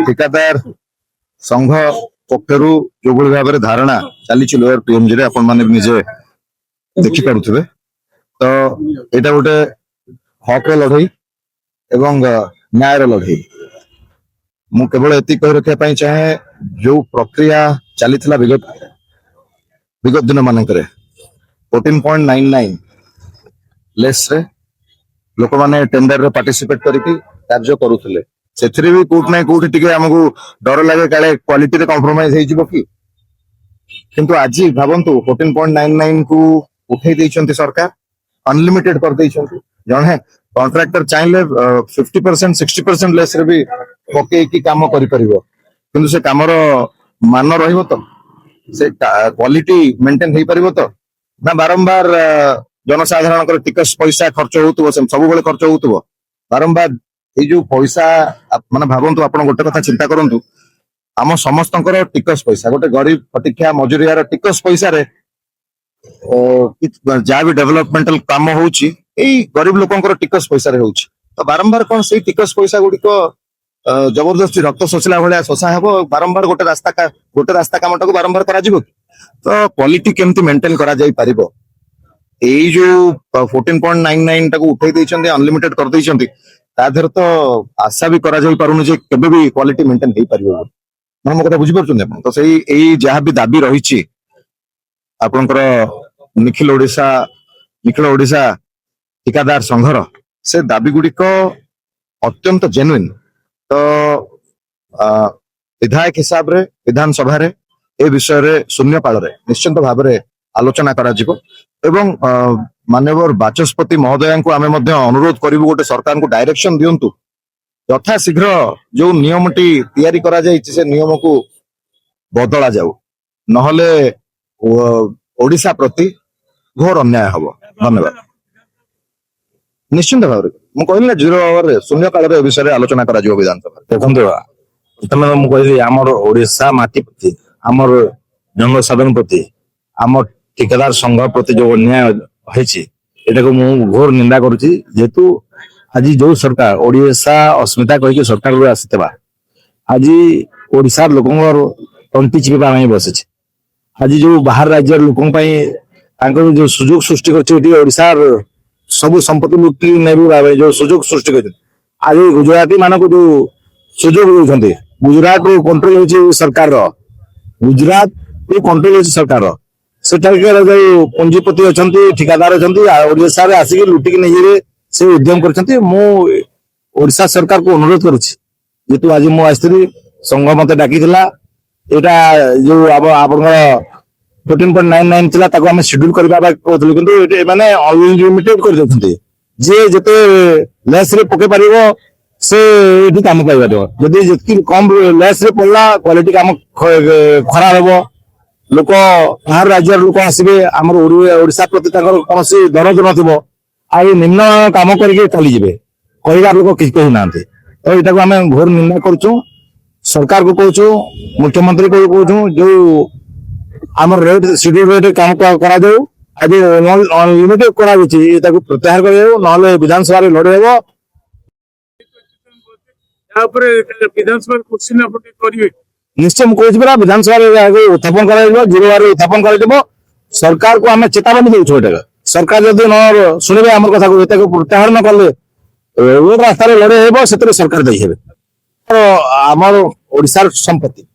ठिकादार संघ पक्षर जो भाव में धारणा चली लोअर पीएमजी आपण मैंने निजे देखिपे तो यहाँ गोटे हक लड़ई एवं न्याय लड़ई मु केवल एति कही रखा चाहे जो प्रक्रिया चली विगत विगत दिन मानक 14.99 लेस रे लोक माने टेंडर रे पार्टिसिपेट करके कार्य करुले से भी कोट ना कोट टिके हमको डर लगे काले क्वालिटी रे कॉम्प्रोमाइज हो कि किंतु आज भावंतु 14.99 को उठे देइछन्ति सरकार अनलिमिटेड कर देइछन्ति जने कॉन्ट्रैक्टर चाहिले 50% 60% लेस रे भी पके की काम करि परिबो किंतु से कामर मान रहिबो तो से क्वालिटी मेंटेन हो पारिबो तो ना बारंबार जनसाधारण टिकस पैसा खर्च होतुबो सब बेले खर्च होतुबो बारंबार ये जो पैसा माने भावंतु आपण गोटे कथा चिंता करंतु आम समस्तंकर टिकस पैसा गोटे गरीब फटिकिया मजुरियार टिकस पैसा रे जहाँ भी डेवलपमेंटल काम होउची एई गरीब लोकंकर टिकस पैसा रे होउची तो बारंबार कौन से टिकस पैसा गुडी को जबरदस्ती रक्त शोषला भाया शोषा हेबो बारंबार गोटे रास्ता कामटा को बारंबार करा जिवो तो क्वालिटी केमती मेंटेन करा जाई परिबो एई जो 14.99 टाको उठै दैछन्ते अनलिमिटेड कर दैछन्ते ता देर तो आशा भी करा जाई पारुनी जे केबे भी क्वालिटी मेंटेन हेई परिबो मन कथा बुझी परछन आपण तो सेई एई जहाँ भी दाबी रहिछि आपनकर निखिल ओडिशा ठिकादार संघर से दाबी गुडी को अत्यंत जेन्युइन तो विधायक हिसाब रे विधानसभा रे ए विषय रे शून्यकाल रे निश्चित भाव में आलोचना करा जिवो एवं माननीय बाचस्पति महोदय को आमे मध्य अनुरोध करिवु गोटे सरकार को डायरेक्शन दियंतु यथा शीघ्र जो नियमटी तैयारी करा जायछि से नियम को बदला जाऊ नहले ओडिशा प्रति घोर अन्याय हबो धन्यवाद निश्चित भाव में कहली ना 0 आवर शून्य काल विषय आलोचना करा जिवो विधानसभा देखंतु प्रथम मु कहली हमर ओडिशा माटी प्रति हमर जनसाधारण प्रति आम ठिकादार संघ प्रति जो अन्याय होइछि एटा को मु घोर निंदा करूछि जेतु आज जो सरकार ओडिशा अस्मिता कहि के सरकार रो आसीतबा आज ओडिसा लोकंर तंटी चिपा में बसिछि आज जो बाहर राज्य लोकन पई तांकर जो सुयोग सृष्टि करछि ओडिसा सब संपत्ति लुटी नेबु भाबे जो सुयोग सृष्टि करछि आज गुजराती मानको जो सुयोग होइछन्ते गुजरात को कंट्रोल होछि सरकार रो गुजरात को कंट्रोल होछि सरकार रो सेठाकर जो पंजीपति अछन्ती ठिकादार अछन्ती ओडिशा रे आसी के लुटी के नहीं से उद्यम करछन्ती मु ओडिशा सरकार को अनुरोध करूछि जेतु आज मु आस्त्री संघ मते डाकी थिला एटा जो अब आपन 14.99 थिला ताको हम शेड्यूल करबा कहथलु किंतु एटे माने अनलिमिटेड कर देथन्ती जे जते लेस रे पके परिबो से एठी काम पाइबा दो जदी जति कम लेस रे पड़ला क्वालिटी काम खराब हेबो लोक बाहर राज्य लोक आसबे आमर ओडिशा प्रति कौन दरद नथिबो आ निम्न काम करके चली जिवे कहबार लोक कि कहि नांते तो एटा को आम घोर निंदा करछु सरकार को कहछु मुख्यमंत्री को कहछु जो आमर रेट शेड्यूल रेट काम करा दो आज अनलिमिटेड करा दिछि एटा को प्रत्याहार करियो नहले विधानसभा रे लड़े हेबो या पर विधानसभा क्वेश्चन आपण करिवे निश्चय मुझे परा विधानसभा उत्थापन कर उत्थापन कर सरकार को आम चेतावनी देछो एटा सरकार जदि न सुनिबे हमर कथा को एटा को प्रत्याहार न करले रोड रास्ता रे लड़े हेबो सेतरे सरकार दै हेबे तो हमर ओडिसा संपत्ति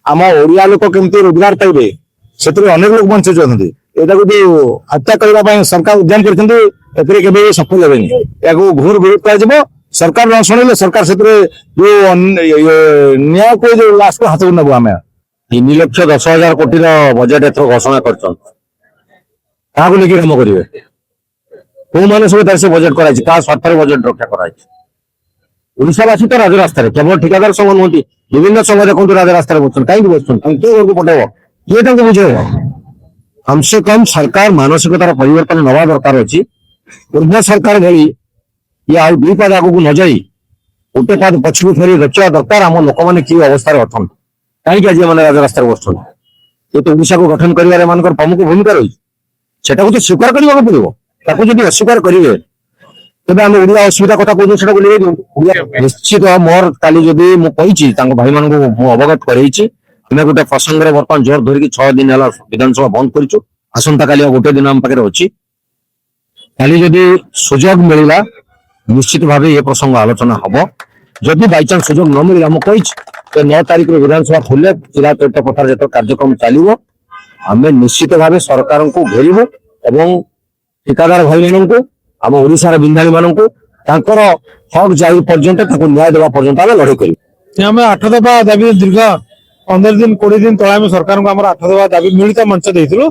आम ओडिया लोक केमती रोजगार पाइबे सेतरे अनेक लोक वंचित होथि एटा को जो हत्या करबा पय सरकार उद्यम करथि एतरे केबे सफल हेबेनी याको घोर विरोध कर जबो सरकार न सुनिले सरकार से जो न्याय को जो लास्ट को हाथ नबो आम 3,10,000 कोटी बजेट एथर घोषणा करछन काको लेके काम करिवे को माने सब से बजेट कराई का स्वार्थ रे बजेट रक्षा कराई ओडिशावासी तो राज रास्ता रे केवल ठिकादार संघ नहुंती विभिन्न संघ देखो राज रास्ता रे बसछन काई बसछन के घर को पटेबो ये तंग बुझेबो कम से कम सरकार मानसिकतार परिवर्तन नवा दरकार अछि पूर्व सरकार भली ये आ दुई पाद आगू न जाई गोटे पाद पछकू फेरी रचा दरकार आम लोक मैंने कि अवस्था अछन कहीं आज मैंने राज रास्ता बसन ये तो ओडिशा को गठन कर प्रमुख भूमिका रही सेटा को तो स्वीकार करने पड़ो ताको जब अस्वीकार करेंगे ତେବେ ଆମେ ଓଡିଆ ଅସୁବିଧା କଥା କହୁଛୁ ସେଟା ବୋଲି ନିଶ୍ଚିତ ମୋର କାଲି ଯଦି ମୁଁ କହିଛି ତାଙ୍କ ଭାଇମାନଙ୍କୁ ମୁଁ ଅବଗତ କରେଇଛି। ଆମେ ଗୋଟେ ପ୍ରସଙ୍ଗରେ ବର୍ତ୍ତମାନ ଜୋର ଧରିକି 6 ଦିନ ହେଲା ବିଧାନସଭା ବନ୍ଦ କରିଛୁ। ଆସନ୍ତା କାଲି ଆଉ ଗୋଟେ ଦିନ ଆମ ପାଖରେ ଅଛି। କାଲି ଯଦି ସୁଯୋଗ ମିଳିଲା ନିଶ୍ଚିତ ଭାବେ ଏ ପ୍ରସଙ୍ଗ ଆଲୋଚନା ହବ। ଯଦି ବାଇଚାନ୍ସ ସୁଯୋଗ ନ ମିଳିଲା ମୁଁ କହିଛି 9 ତାରିଖରେ ବିଧାନସଭା ଖୋଲେ ଜିଲ୍ଲା ଚୈତ ପଥାର ଯେତେ କାର୍ଯ୍ୟକ୍ରମ ଚାଲିବ ଆମେ ନିଶ୍ଚିତ ଭାବେ ସରକାରଙ୍କୁ ଘେରିବୁ ଏବଂ ଠିକାଦାର ଭାଇମାନଙ୍କୁ ଆମ ଓଡିଶାର ବିନ୍ଧାଣୀ ମାନଙ୍କୁ ତାଙ୍କର ହକ୍ ଯାଇ ପର୍ଯ୍ୟନ୍ତ ତାଙ୍କୁ ନ୍ୟାୟ ଦେବା ପର୍ଯ୍ୟନ୍ତ ଆମେ ଲଢେଇ କରିବୁ। ଆମେ 8 ଦଫା ଦାବି ଦୀର୍ଘ 15 ଦିନ 20 ଦିନ ତଳେ ଆମେ ସରକାରଙ୍କୁ ଆମର 8 ଦଫା ଦାବି ମିଳିତ ମଞ୍ଚ ଦେଇଥିଲୁ।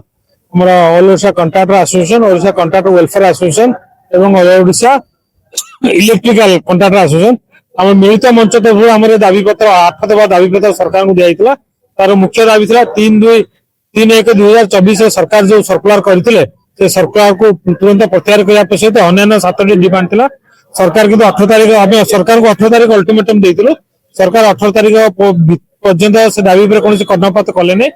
ଆମର all Odisha contractor association, Odisha contractor welfare association ଏବଂ ଓଡିଶା ଇଲେକ୍ଟ୍ରିକାଲ କଣ୍ଟ୍ରାକ୍ଟର ଆସୋସିଏସନ ଆମ ମିଳିତ ମଞ୍ଚ ତରଫରୁ ଆମର ଦାବି ପତ୍ର 8 ଦଫା ଦାବି ପତ୍ର ସରକାରଙ୍କୁ ଦିଆଯାଇଥିଲା। ତାର ମୁଖ୍ୟ ଦାବି ଥିଲା 3/1/2024 ସରକାର ଯୋଉ ସର୍କୁଲାର କରିଥିଲେ ସେ ସର୍କୁଲାରକୁ ତୁରନ୍ତ ପ୍ରତ୍ୟାହାର କରିବା ସହିତ ଅନ୍ୟାନ୍ୟ 7ଟି ଡିମାଣ୍ଡ ଥିଲା। ସରକାର କିନ୍ତୁ 18 ତାରିଖ ଆମେ ସରକାରଙ୍କୁ 18 ତାରିଖ ଅଲ୍ଟିମେଟମ ଦେଇଥିଲୁ। ସରକାର 18 ତାରିଖ ପର୍ଯ୍ୟନ୍ତ ସେ ଦାବି ଉପରେ କୌଣସି କର୍ଣ୍ଣପାତ କଲେନି।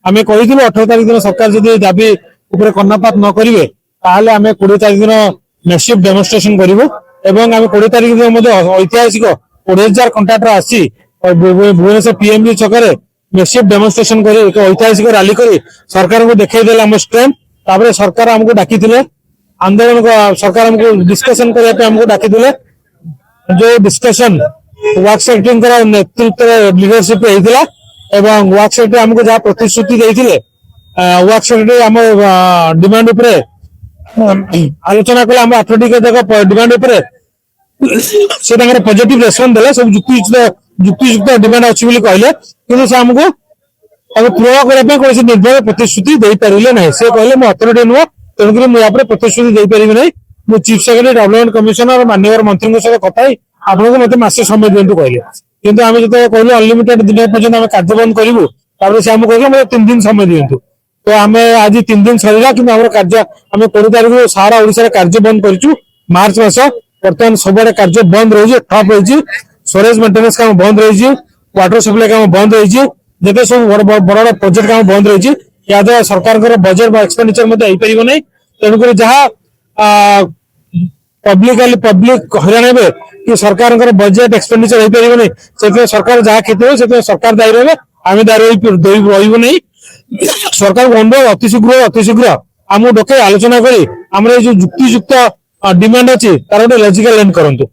ଆମେ କହିଥିଲୁ 18 ତାରିଖ ଦିନ ସରକାର ଯଦି ଦାବି ଉପରେ କର୍ଣ୍ଣପାତ ନ କରିବେ ତାହେଲେ ଆମେ 20 ତାରିଖ ଦିନ ମ୍ୟାସିଭ ଡେମନଷ୍ଟ୍ରେସନ କରିବୁ ଏବଂ ଆମେ 20 ତାରିଖ ଦିନ ମଧ୍ୟ ଐତିହାସିକ 20,000 କଣ୍ଟ୍ରାକ୍ଟର ଆସି ଭୁବନେଶ୍ୱର ପିଏମଜି ଛକରେ ମ୍ୟାସିଭ ଡେମନଷ୍ଟ୍ରେସନ କରି ଏକ ଐତିହାସିକ ରାଲି କରି ସରକାରଙ୍କୁ ଦେଖେଇଦେଲେ ଆମ ଷ୍ଟ୍ରେନ୍ଥ। ତାପରେ ସରକାର ଆମକୁ ଡାକିଥିଲେ ଆନ୍ଦୋଳନ, ସରକାର ଆମକୁ ଡିସ୍କସନ କରିବା ପାଇଁ ଆମକୁ ଡାକିଥିଲେ। ଯୋଉ ଡିସ୍କସନ ୱାର୍କ ସେକ୍ରେଟାରୀଙ୍କର ନେତୃତ୍ୱରେ ଲିଡରସିପ ହେଇଥିଲା ଏବଂ ୱାର୍କ ସେକ୍ରେଟାରୀ ଆମକୁ ଯାହା ପ୍ରତିଶ୍ରୁତି ଦେଇଥିଲେ ୱାର୍କ ସେକ୍ରେଟାରୀ ଆମ ଡିମାଣ୍ଡ ଉପରେ ଆଲୋଚନା କଲେ। ଆମ 8ଟି ଯାକ ଡିମାଣ୍ଡ ଉପରେ ସେ ତାଙ୍କର ପଜିଟିଭ ରେସ୍ପନ୍ସ ଦେଲେ, ସବୁ ଯୁକ୍ତିଯୁକ୍ତ ଡିମାଣ୍ଡ ଅଛି ବୋଲି କହିଲେ, କିନ୍ତୁ ସେ ଆମକୁ ପୂରଣ କରିବା ପାଇଁ କୌଣସି ନିର୍ଭର ପ୍ରତିଶ୍ରୁତି ଦେଇପାରିଲେ ନାହିଁ। ସେ କହିଲେ ମୁଁ ଅଥରିଟି ନୁହଁ, ତେଣୁକରି ମୁଁ ୟା ପରେ ପ୍ରତିଶ୍ରୁତି ଦେଇପାରିବି ନାହିଁ। ମୁଁ ଚିଫ ସେକ୍ରେଟାରୀ ଡେଭଲପମେଣ୍ଟ କମିଶନର ମାନ୍ୟବର ମନ୍ତ୍ରୀଙ୍କ ସହିତ କଥା ହେଇ ଆପଣଙ୍କୁ ମତେ ମାସେ ସମୟ ଦିଅନ୍ତୁ କହିଲେ। କିନ୍ତୁ ଆମେ ଯେତେବେଳେ କହିଲୁ ଅନଲିମିଟେଡ ଦିନ ପର୍ଯ୍ୟନ୍ତ ଆମେ କାର୍ଯ୍ୟ ବନ୍ଦ କରିବୁ, ତାପରେ ସେ ଆମକୁ କହିଲେ ମତେ 3 ଦିନ ସମୟ ଦିଅନ୍ତୁ। ତ ଆମେ ଆଜି 3 ଦିନ ସରିଲା କିନ୍ତୁ ଆମର କାର୍ଯ୍ୟ ଆମେ 20 ତାରିଖରୁ ସାରା ଓଡିଶାରେ କାର୍ଯ୍ୟ ବନ୍ଦ କରିଛୁ। ମାର୍ଚ୍ଚ ମାସ ବର୍ତ୍ତମାନ ସବୁଆଡେ କାର୍ଯ୍ୟ ବନ୍ଦ ରହିଛି, ଠପ୍ ରହିଛି। ସ୍ୱେରେଜ ମେଣ୍ଟେନାନ୍ସ କାମ ବନ୍ଦ ରହିଛି, ୱାଟର ସପ୍ଲାଇ କାମ ବନ୍ଦ ରହିଛି, ଯେତେ ସବୁ ବଡ ବଡ ପ୍ରୋଜେକ୍ଟ କାମ ବନ୍ଦ ରହିଛି। ଏହାଦ୍ୱାରା ସରକାରଙ୍କର ବଜେଟ୍ ବା ଏକ୍ସପେଣ୍ଡିଚର ମଧ୍ୟ ହେଇପାରିବ ନାହିଁ। ତେଣୁକରି ଯାହା ପବ୍ଲିକ ହଇରାଣ ହେବେ କି ସରକାରଙ୍କର ବଜେଟ୍ ଏକ୍ସପେଣ୍ଡିଚର ହେଇପାରିବ ନାହିଁ, ସେଥିପାଇଁ ସରକାର ଯାହା କ୍ଷତି ହେବ ସେଥିପାଇଁ ସରକାର ଦାୟୀ ରହିବେ, ଆମେ ଦାୟୀ ରହିବୁ ନାହିଁ। ସରକାରଙ୍କୁ ଅନୁରୋଧ ଅତି ଶୀଘ୍ର ଆମକୁ ଡକେଇ ଆଲୋଚନା କରି ଆମର ଏଇ ଯୋଉ ଯୁକ୍ତିଯୁକ୍ତ ଡିମାଣ୍ଡ ଅଛି ତାର ଗୋଟେ ଲଜିକାଲ ଏଣ୍ଡ କରନ୍ତୁ।